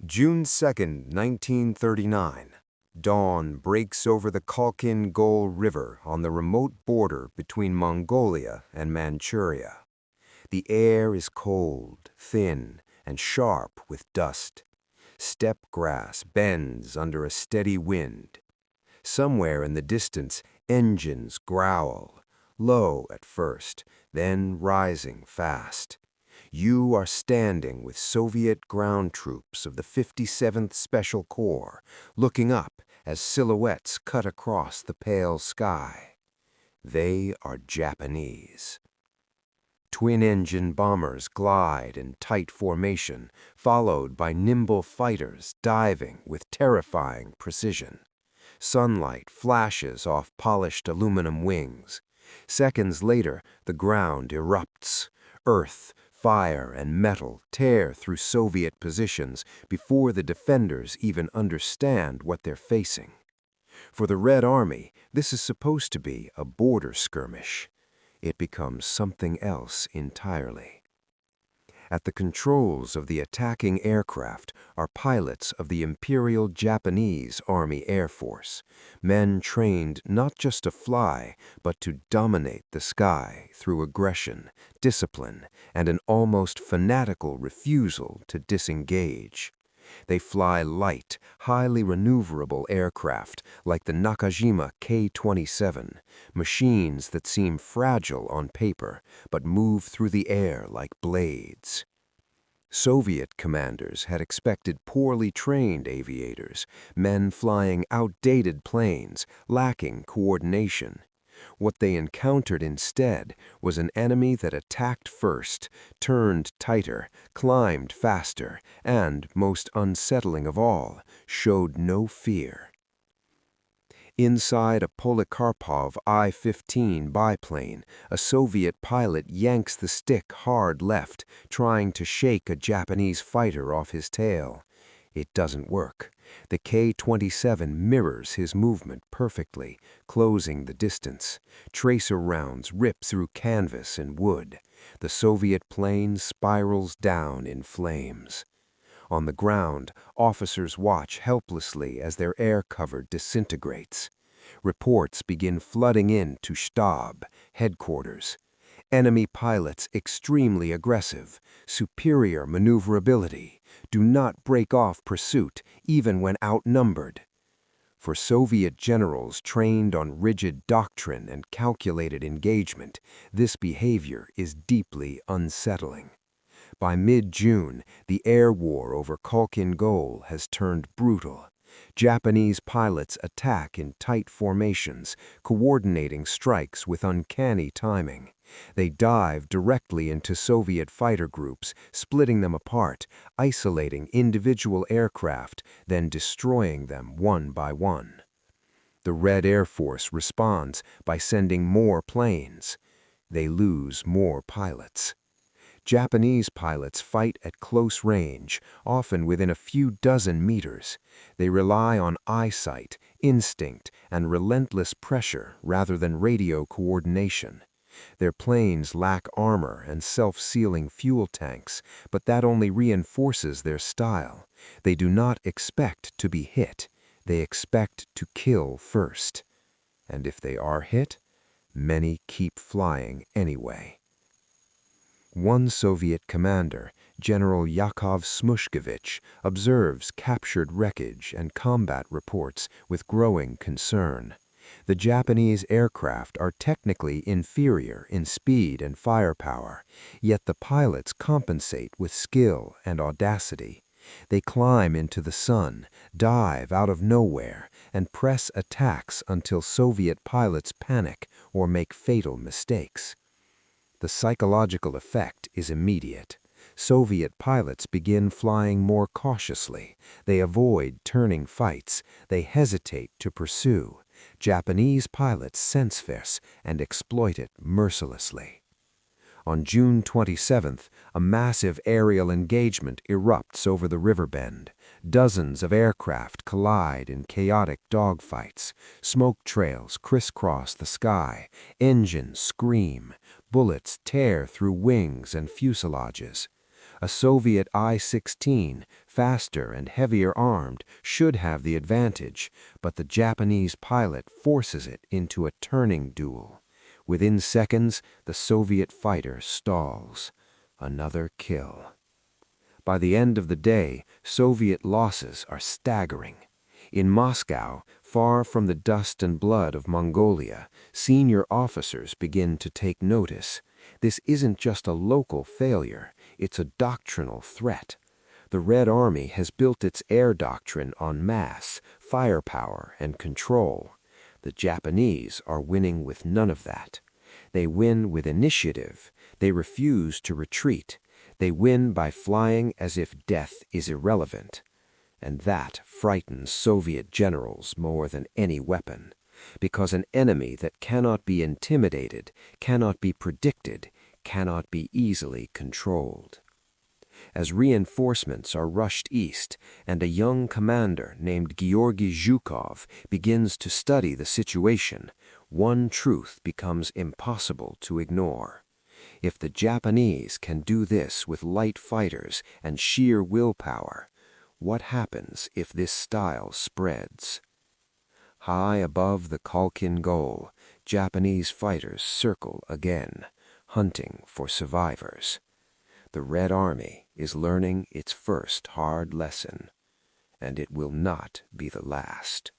June 2, 1939. Dawn breaks over the Khalkhin Gol River on the remote border between Mongolia and Manchuria. The air is cold, thin, and sharp with dust. Steppe grass bends under a steady wind. Somewhere in the distance, engines growl, low at first, then rising fast. You are standing with Soviet ground troops of the 57th Special Corps, looking up as silhouettes cut across the pale sky. They are Japanese. Twin-engine bombers glide in tight formation, followed by nimble fighters diving with terrifying precision. Sunlight flashes off polished aluminum wings. Seconds later, the ground erupts. Earth, fire, and metal tear through Soviet positions before the defenders even understand what they're facing. For the Red Army, this is supposed to be a border skirmish. It becomes something else entirely. At the controls of the attacking aircraft are pilots of the Imperial Japanese Army Air Force, men trained not just to fly, but to dominate the sky through aggression, discipline, and an almost fanatical refusal to disengage. They fly light, highly maneuverable aircraft like the Nakajima K-27, machines that seem fragile on paper but move through the air like blades. Soviet commanders had expected poorly trained aviators, men flying outdated planes, lacking coordination. What they encountered instead was an enemy that attacked first, turned tighter, climbed faster, and, most unsettling of all, showed no fear. Inside a Polikarpov I-15 biplane, a Soviet pilot yanks the stick hard left, trying to shake a Japanese fighter off his tail. It doesn't work. The K-27 mirrors his movement perfectly, closing the distance. Tracer rounds rip through canvas and wood. The Soviet plane spirals down in flames. On the ground, officers watch helplessly as their air cover disintegrates. Reports begin flooding in to Stab, headquarters. Enemy pilots extremely aggressive, superior maneuverability, do not break off pursuit even when outnumbered. For Soviet generals trained on rigid doctrine and calculated engagement, this behavior is deeply unsettling. By mid-June, the air war over Khalkhin Gol has turned brutal. Japanese pilots attack in tight formations, coordinating strikes with uncanny timing. They dive directly into Soviet fighter groups, splitting them apart, isolating individual aircraft, then destroying them one by one. The Red Air Force responds by sending more planes. They lose more pilots. Japanese pilots fight at close range, often within a few dozen meters. They rely on eyesight, instinct, and relentless pressure rather than radio coordination. Their planes lack armor and self-sealing fuel tanks, but that only reinforces their style. They do not expect to be hit. They expect to kill first. And if they are hit, many keep flying anyway. One Soviet commander, General Yakov Smushkevich, observes captured wreckage and combat reports with growing concern. The Japanese aircraft are technically inferior in speed and firepower, yet the pilots compensate with skill and audacity. They climb into the sun, dive out of nowhere, and press attacks until Soviet pilots panic or make fatal mistakes. The psychological effect is immediate. Soviet pilots begin flying more cautiously. They avoid turning fights. They hesitate to pursue. Japanese pilots sense this and exploit it mercilessly. On June 27th, a massive aerial engagement erupts over the river bend. Dozens of aircraft collide in chaotic dogfights. Smoke trails crisscross the sky. Engines scream. Bullets tear through wings and fuselages. A Soviet I-16, faster and heavier armed, should have the advantage, but the Japanese pilot forces it into a turning duel. Within seconds, the Soviet fighter stalls. Another kill. By the end of the day, Soviet losses are staggering. In Moscow, far from the dust and blood of Mongolia, senior officers begin to take notice. This isn't just a local failure, it's a doctrinal threat. The Red Army has built its air doctrine on mass, firepower, and control. The Japanese are winning with none of that. They win with initiative. They refuse to retreat. They win by flying as if death is irrelevant. And that frightens Soviet generals more than any weapon, because an enemy that cannot be intimidated, cannot be predicted, cannot be easily controlled. As reinforcements are rushed east, and a young commander named Georgy Zhukov begins to study the situation, one truth becomes impossible to ignore. If the Japanese can do this with light fighters and sheer willpower, what happens if this style spreads? High above the Khalkhin Gol, Japanese fighters circle again, hunting for survivors. The Red Army is learning its first hard lesson, and it will not be the last.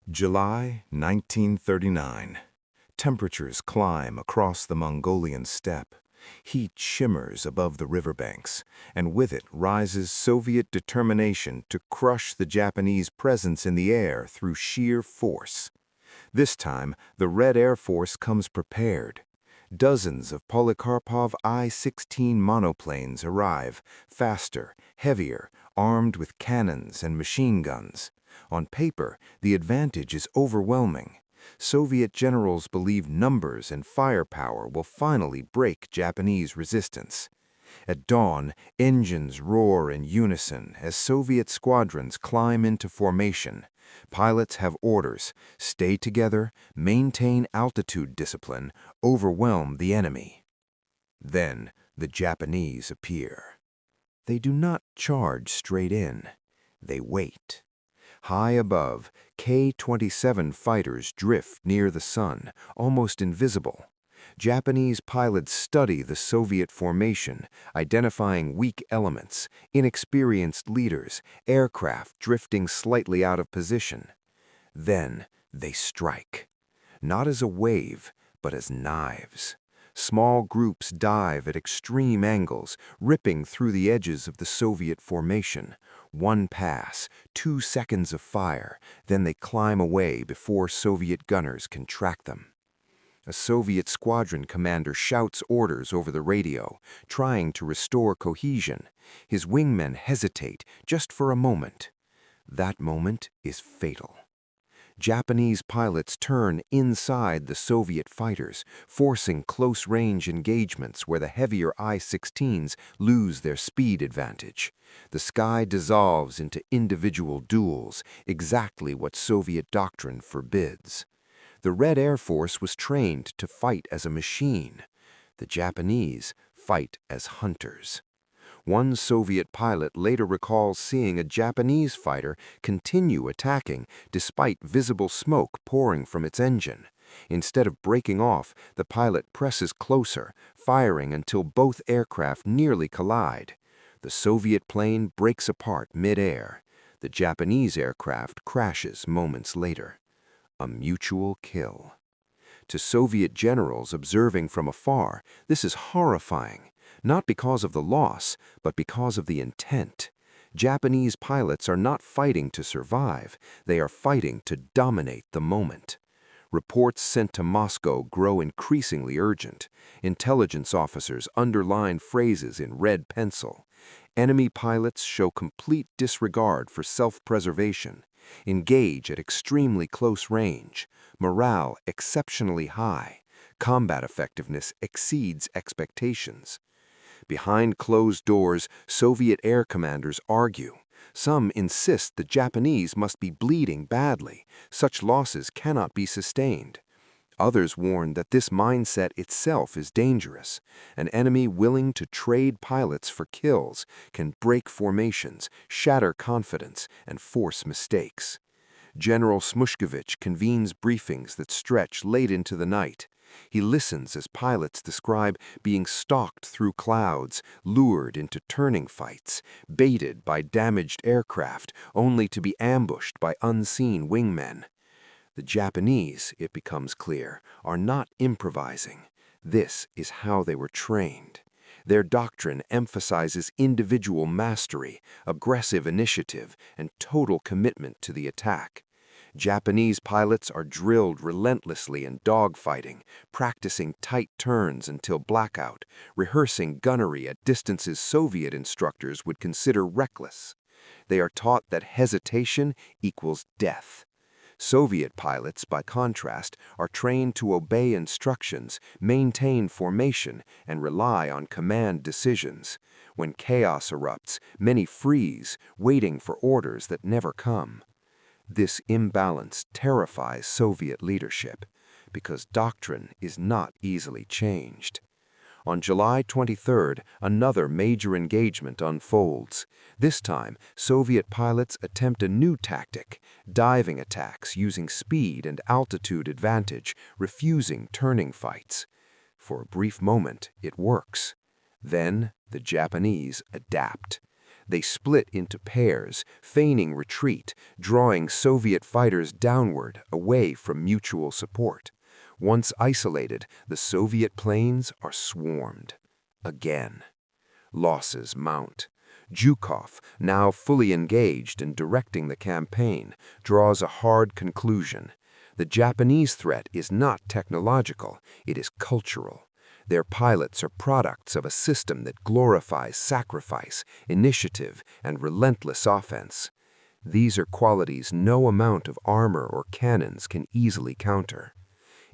July 1939. Temperatures climb across the Mongolian steppe. Heat shimmers above the riverbanks, and with it rises Soviet determination to crush the Japanese presence in the air through sheer force. This time, the Red Air Force comes prepared. Dozens of Polikarpov I-16 monoplanes arrive, faster, heavier, armed with cannons and machine guns. On paper, the advantage is overwhelming. Soviet generals believe numbers and firepower will finally break Japanese resistance. At dawn, engines roar in unison as Soviet squadrons climb into formation. Pilots have orders: stay together, maintain altitude discipline, overwhelm the enemy. Then the Japanese appear. They do not charge straight in. They wait. High above, K-27 fighters drift near the sun, almost invisible. Japanese pilots study the Soviet formation, identifying weak elements, inexperienced leaders, aircraft drifting slightly out of position. Then they strike. Not as a wave, but as knives. Small groups dive at extreme angles, ripping through the edges of the Soviet formation. One pass, 2 seconds of fire, then they climb away before Soviet gunners can track them. A Soviet squadron commander shouts orders over the radio, trying to restore cohesion. His wingmen hesitate just for a moment. That moment is fatal. Japanese pilots turn inside the Soviet fighters, forcing close-range engagements where the heavier I-16s lose their speed advantage. The sky dissolves into individual duels, exactly what Soviet doctrine forbids. The Red Air Force was trained to fight as a machine. The Japanese fight as hunters. One Soviet pilot later recalls seeing a Japanese fighter continue attacking despite visible smoke pouring from its engine. Instead of breaking off, the pilot presses closer, firing until both aircraft nearly collide. The Soviet plane breaks apart mid-air. The Japanese aircraft crashes moments later. A mutual kill. To Soviet generals observing from afar, this is horrifying. Not because of the loss, but because of the intent. Japanese pilots are not fighting to survive, they are fighting to dominate the moment. Reports sent to Moscow grow increasingly urgent. Intelligence officers underline phrases in red pencil. Enemy pilots show complete disregard for self-preservation. Engage at extremely close range. Morale exceptionally high. Combat effectiveness exceeds expectations. Behind closed doors, Soviet air commanders argue. Some insist the Japanese must be bleeding badly. Such losses cannot be sustained. Others warn that this mindset itself is dangerous. An enemy willing to trade pilots for kills can break formations, shatter confidence, and force mistakes. General Smushkevich convenes briefings that stretch late into the night. He listens as pilots describe being stalked through clouds, lured into turning fights, baited by damaged aircraft, only to be ambushed by unseen wingmen. The Japanese, it becomes clear, are not improvising. This is how they were trained. Their doctrine emphasizes individual mastery, aggressive initiative, and total commitment to the attack. Japanese pilots are drilled relentlessly in dogfighting, practicing tight turns until blackout, rehearsing gunnery at distances Soviet instructors would consider reckless. They are taught that hesitation equals death. Soviet pilots, by contrast, are trained to obey instructions, maintain formation, and rely on command decisions. When chaos erupts, many freeze, waiting for orders that never come. This imbalance terrifies Soviet leadership, because doctrine is not easily changed. On July 23rd, another major engagement unfolds. This time, Soviet pilots attempt a new tactic, diving attacks using speed and altitude advantage, refusing turning fights. For a brief moment, it works. Then, the Japanese adapt. They split into pairs, feigning retreat, drawing Soviet fighters downward, away from mutual support. Once isolated, the Soviet planes are swarmed. Again. Losses mount. Zhukov, now fully engaged in directing the campaign, draws a hard conclusion. The Japanese threat is not technological, it is cultural. Their pilots are products of a system that glorifies sacrifice, initiative, and relentless offense. These are qualities no amount of armor or cannons can easily counter.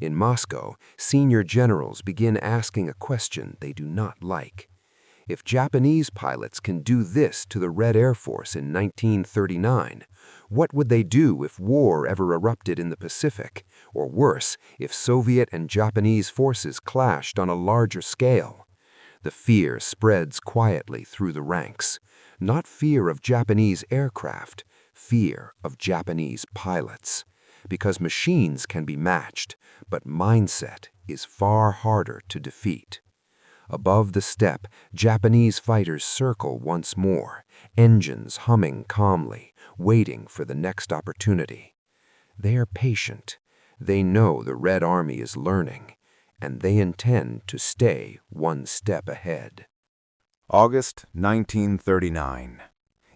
In Moscow, senior generals begin asking a question they do not like. If Japanese pilots can do this to the Red Air Force in 1939, what would they do if war ever erupted in the Pacific? Or worse, if Soviet and Japanese forces clashed on a larger scale? The fear spreads quietly through the ranks. Not fear of Japanese aircraft, fear of Japanese pilots. Because machines can be matched, but mindset is far harder to defeat. Above the steppe, Japanese fighters circle once more, engines humming calmly, waiting for the next opportunity. They are patient. They know the Red Army is learning, and they intend to stay one step ahead. August 1939.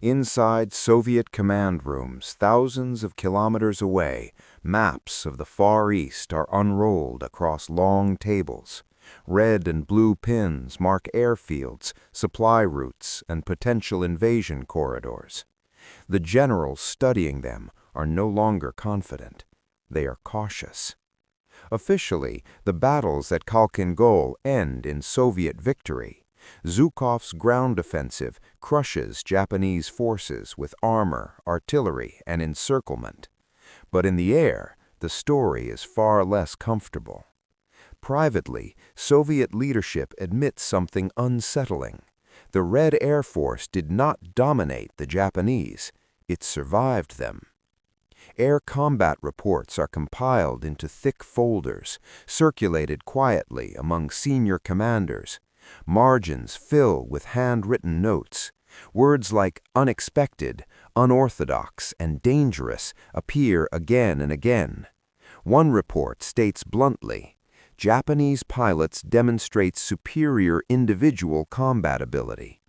Inside Soviet command rooms, thousands of kilometers away, maps of the Far East are unrolled across long tables. Red and blue pins mark airfields, supply routes, and potential invasion corridors. The generals studying them are no longer confident. They are cautious. Officially, the battles at Khalkhin Gol end in Soviet victory. Zhukov's ground offensive crushes Japanese forces with armor, artillery, and encirclement. But in the air, the story is far less comfortable. Privately, Soviet leadership admits something unsettling. The Red Air Force did not dominate the Japanese, it survived them. Air combat reports are compiled into thick folders, circulated quietly among senior commanders. Margins fill with handwritten notes. Words like unexpected, unorthodox, and dangerous appear again and again. One report states bluntly, Japanese pilots demonstrate superior individual combat ability.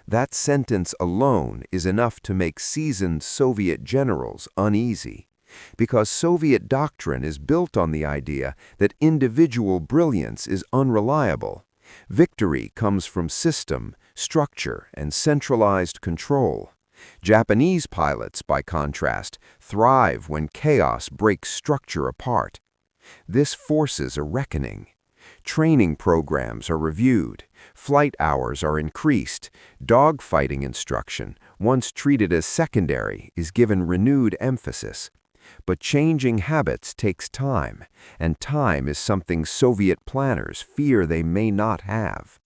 That sentence alone is enough to make seasoned Soviet generals uneasy, because Soviet doctrine is built on the idea that individual brilliance is unreliable. Victory comes from system, structure, and centralized control. Japanese pilots, by contrast, thrive when chaos breaks structure apart. This forces a reckoning. Training programs are reviewed, flight hours are increased, dogfighting instruction, once treated as secondary, is given renewed emphasis. But changing habits takes time, and time is something Soviet planners fear they may not have.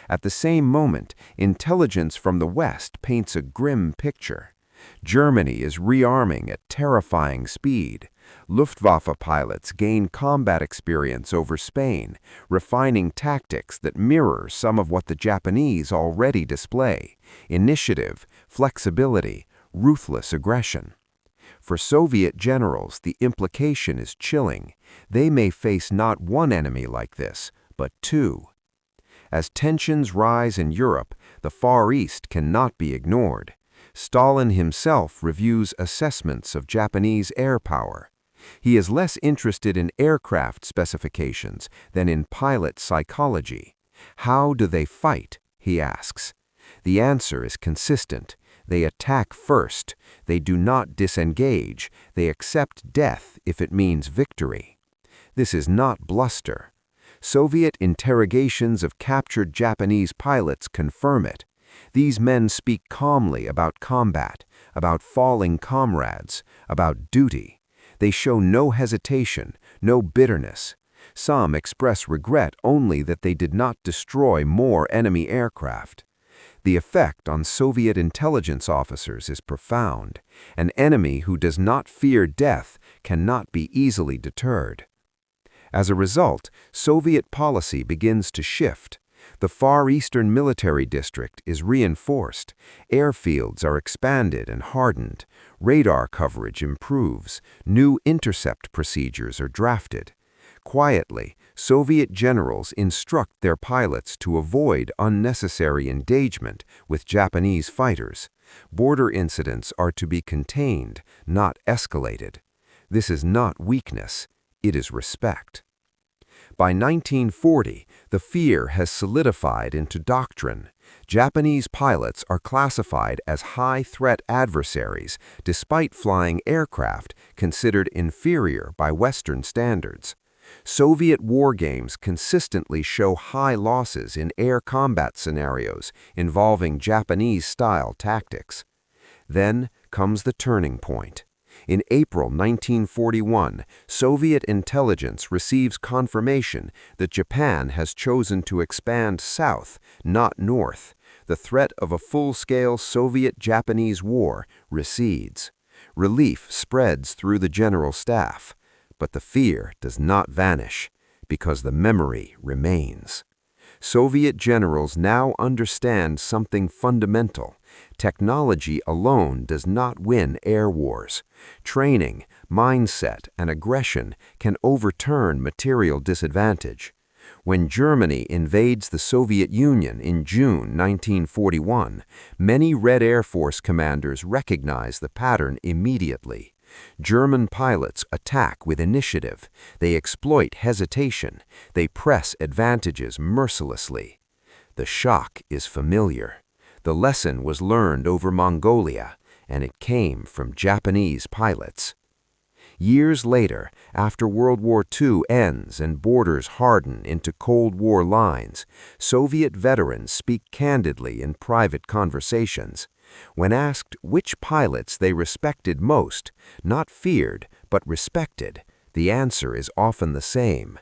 At the same moment, intelligence from the West paints a grim picture. Germany is rearming at terrifying speed. Luftwaffe pilots gain combat experience over Spain, refining tactics that mirror some of what the Japanese already display: initiative, flexibility, ruthless aggression. For Soviet generals, the implication is chilling. They may face not one enemy like this, but two. As tensions rise in Europe, the Far East cannot be ignored. Stalin himself reviews assessments of Japanese air power. He is less interested in aircraft specifications than in pilot psychology. How do they fight? He asks. The answer is consistent. They attack first. They do not disengage. They accept death if it means victory. This is not bluster. Soviet interrogations of captured Japanese pilots confirm it. These men speak calmly about combat, about falling comrades, about duty. They show no hesitation, no bitterness. Some express regret only that they did not destroy more enemy aircraft. The effect on Soviet intelligence officers is profound. An enemy who does not fear death cannot be easily deterred. As a result, Soviet policy begins to shift. The Far Eastern Military District is reinforced. Airfields are expanded and hardened. Radar coverage improves. New intercept procedures are drafted. Quietly, Soviet generals instruct their pilots to avoid unnecessary engagement with Japanese fighters. Border incidents are to be contained, not escalated. This is not weakness, it is respect. By 1940, the fear has solidified into doctrine. Japanese pilots are classified as high-threat adversaries despite flying aircraft considered inferior by Western standards. Soviet war games consistently show high losses in air combat scenarios involving Japanese-style tactics. Then comes the turning point. In April 1941, Soviet intelligence receives confirmation that Japan has chosen to expand south, not north. The threat of a full-scale Soviet-Japanese war recedes. Relief spreads through the general staff. But the fear does not vanish, because the memory remains. Soviet generals now understand something fundamental. Technology alone does not win air wars. Training, mindset, and aggression can overturn material disadvantage. When Germany invades the Soviet Union in June 1941, many Red Air Force commanders recognize the pattern immediately. German pilots attack with initiative. They exploit hesitation. They press advantages mercilessly. The shock is familiar. The lesson was learned over Mongolia, and it came from Japanese pilots. Years later, after World War II ends and borders harden into Cold War lines, Soviet veterans speak candidly in private conversations. When asked which pilots they respected most, not feared, but respected, the answer is often the same: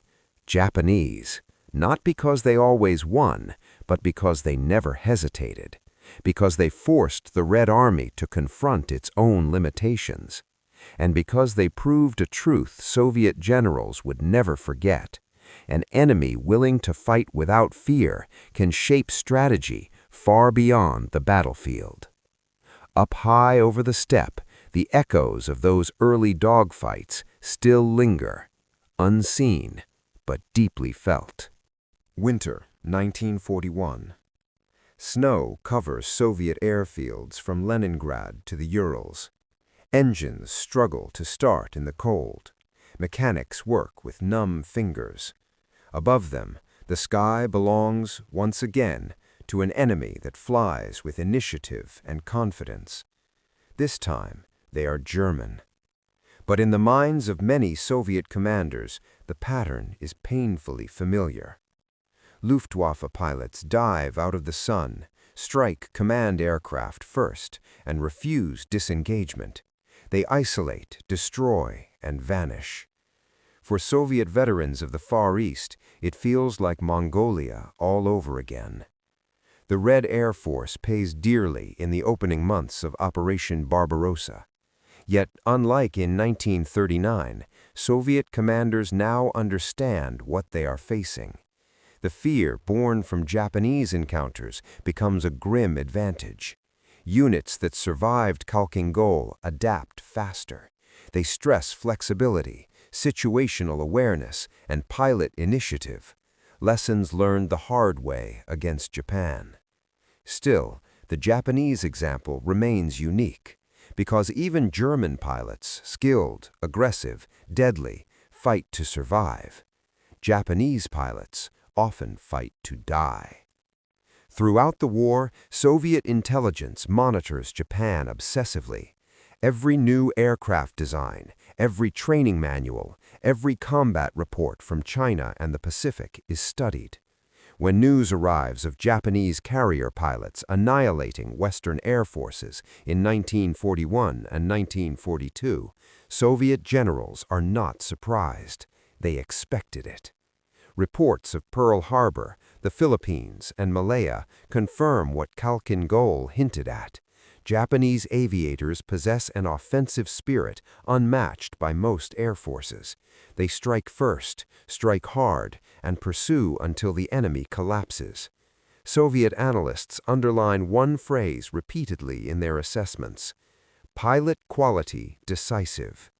Japanese. Not because they always won, but because they never hesitated. Because they forced the Red Army to confront its own limitations. And because they proved a truth Soviet generals would never forget: an enemy willing to fight without fear can shape strategy far beyond the battlefield. Up high over the steppe, the echoes of those early dogfights still linger, unseen but deeply felt. Winter 1941. Snow covers Soviet airfields from Leningrad to the Urals. Engines struggle to start in the cold. Mechanics work with numb fingers. Above them, the sky belongs, once again, to an enemy that flies with initiative and confidence. This time, they are German. But in the minds of many Soviet commanders, the pattern is painfully familiar. Luftwaffe pilots dive out of the sun, strike command aircraft first, and refuse disengagement. They isolate, destroy, and vanish. For Soviet veterans of the Far East, it feels like Mongolia all over again. The Red Air Force pays dearly in the opening months of Operation Barbarossa. Yet, unlike in 1939, Soviet commanders now understand what they are facing. The fear born from Japanese encounters becomes a grim advantage. Units that survived Khalkhin Gol adapt faster. They stress flexibility, situational awareness, and pilot initiative, lessons learned the hard way against Japan. Still, the Japanese example remains unique, because even German pilots, skilled, aggressive, deadly, fight to survive. Japanese pilots often fight to die. Throughout the war, Soviet intelligence monitors Japan obsessively. Every new aircraft design, every training manual, every combat report from China and the Pacific is studied. When news arrives of Japanese carrier pilots annihilating Western air forces in 1941 and 1942, Soviet generals are not surprised. They expected it. Reports of Pearl Harbor, the Philippines, and Malaya confirm what Khalkhin Gol hinted at. Japanese aviators possess an offensive spirit unmatched by most air forces. They strike first, strike hard, and pursue until the enemy collapses. Soviet analysts underline one phrase repeatedly in their assessments: pilot quality decisive.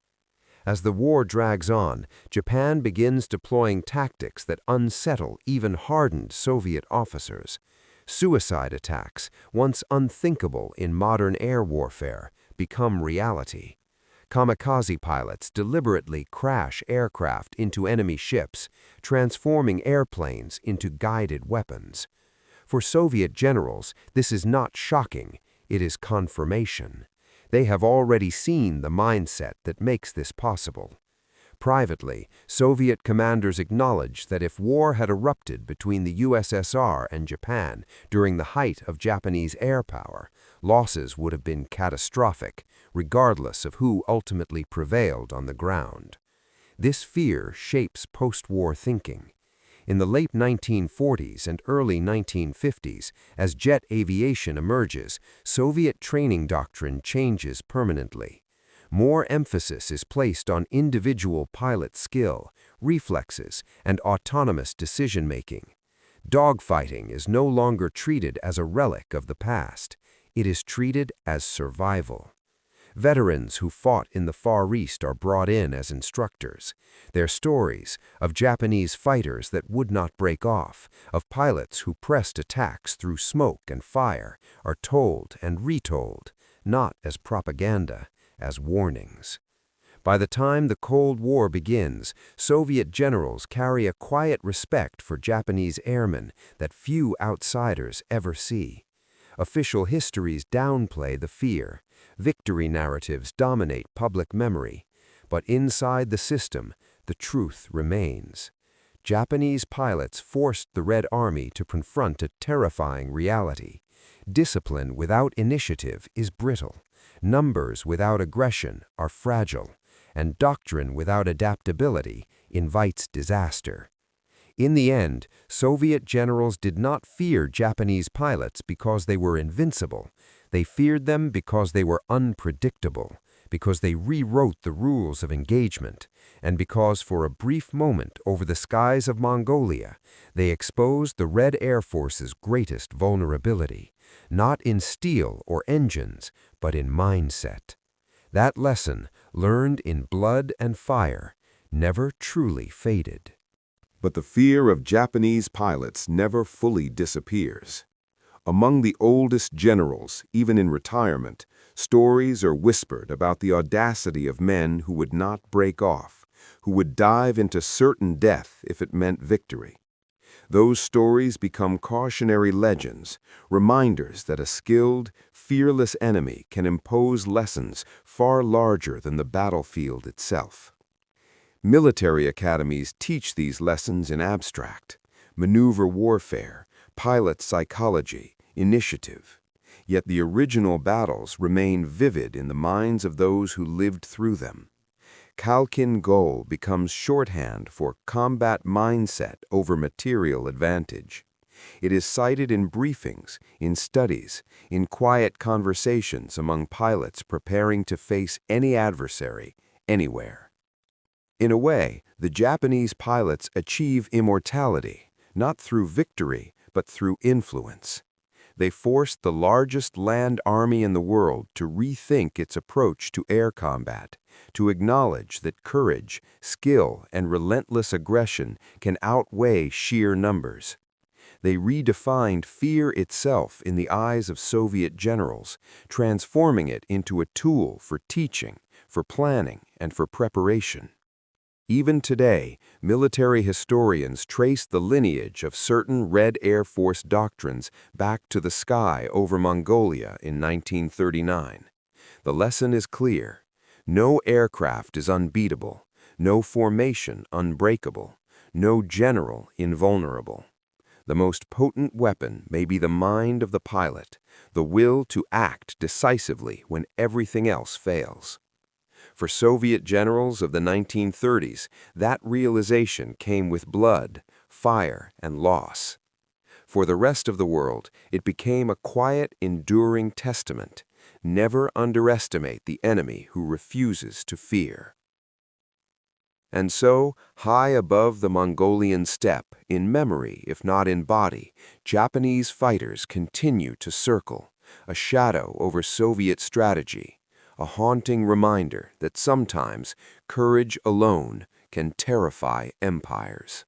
As the war drags on, Japan begins deploying tactics that unsettle even hardened Soviet officers. Suicide attacks, once unthinkable in modern air warfare, become reality. Kamikaze pilots deliberately crash aircraft into enemy ships, transforming airplanes into guided weapons. For Soviet generals, this is not shocking, it is confirmation. They have already seen the mindset that makes this possible. Privately, Soviet commanders acknowledged that if war had erupted between the USSR and Japan during the height of Japanese air power, losses would have been catastrophic, regardless of who ultimately prevailed on the ground. This fear shapes post-war thinking. In the late 1940s and early 1950s, as jet aviation emerges, Soviet training doctrine changes permanently. More emphasis is placed on individual pilot skill, reflexes, and autonomous decision-making. Dogfighting is no longer treated as a relic of the past. It is treated as survival. Veterans who fought in the Far East are brought in as instructors. Their stories of Japanese fighters that would not break off, of pilots who pressed attacks through smoke and fire, are told and retold, not as propaganda, as warnings. By the time the Cold War begins, Soviet generals carry a quiet respect for Japanese airmen that few outsiders ever see. Official histories downplay the fear. Victory narratives dominate public memory. But inside the system, the truth remains. Japanese pilots forced the Red Army to confront a terrifying reality. Discipline without initiative is brittle. Numbers without aggression are fragile. And doctrine without adaptability invites disaster. In the end, Soviet generals did not fear Japanese pilots because they were invincible. They feared them because they were unpredictable, because they rewrote the rules of engagement, and because for a brief moment over the skies of Mongolia, they exposed the Red Air Force's greatest vulnerability, not in steel or engines, but in mindset. That lesson, learned in blood and fire, never truly faded. But the fear of Japanese pilots never fully disappears. Among the oldest generals, even in retirement, stories are whispered about the audacity of men who would not break off, who would dive into certain death if it meant victory. Those stories become cautionary legends, reminders that a skilled, fearless enemy can impose lessons far larger than the battlefield itself. Military academies teach these lessons in abstract: maneuver warfare, pilot psychology, initiative. Yet the original battles remain vivid in the minds of those who lived through them. Khalkhin Gol becomes shorthand for combat mindset over material advantage. It is cited in briefings, in studies, in quiet conversations among pilots preparing to face any adversary, anywhere. In a way, the Japanese pilots achieve immortality, not through victory, but through influence. They forced the largest land army in the world to rethink its approach to air combat, to acknowledge that courage, skill, and relentless aggression can outweigh sheer numbers. They redefined fear itself in the eyes of Soviet generals, transforming it into a tool for teaching, for planning, and for preparation. Even today, military historians trace the lineage of certain Red Air Force doctrines back to the sky over Mongolia in 1939. The lesson is clear. No aircraft is unbeatable, no formation unbreakable, no general invulnerable. The most potent weapon may be the mind of the pilot, the will to act decisively when everything else fails. For Soviet generals of the 1930s, that realization came with blood, fire, and loss. For the rest of the world, it became a quiet, enduring testament. Never underestimate the enemy who refuses to fear. And so, high above the Mongolian steppe, in memory if not in body, Japanese fighters continue to circle, a shadow over Soviet strategy, a haunting reminder that sometimes courage alone can terrify empires.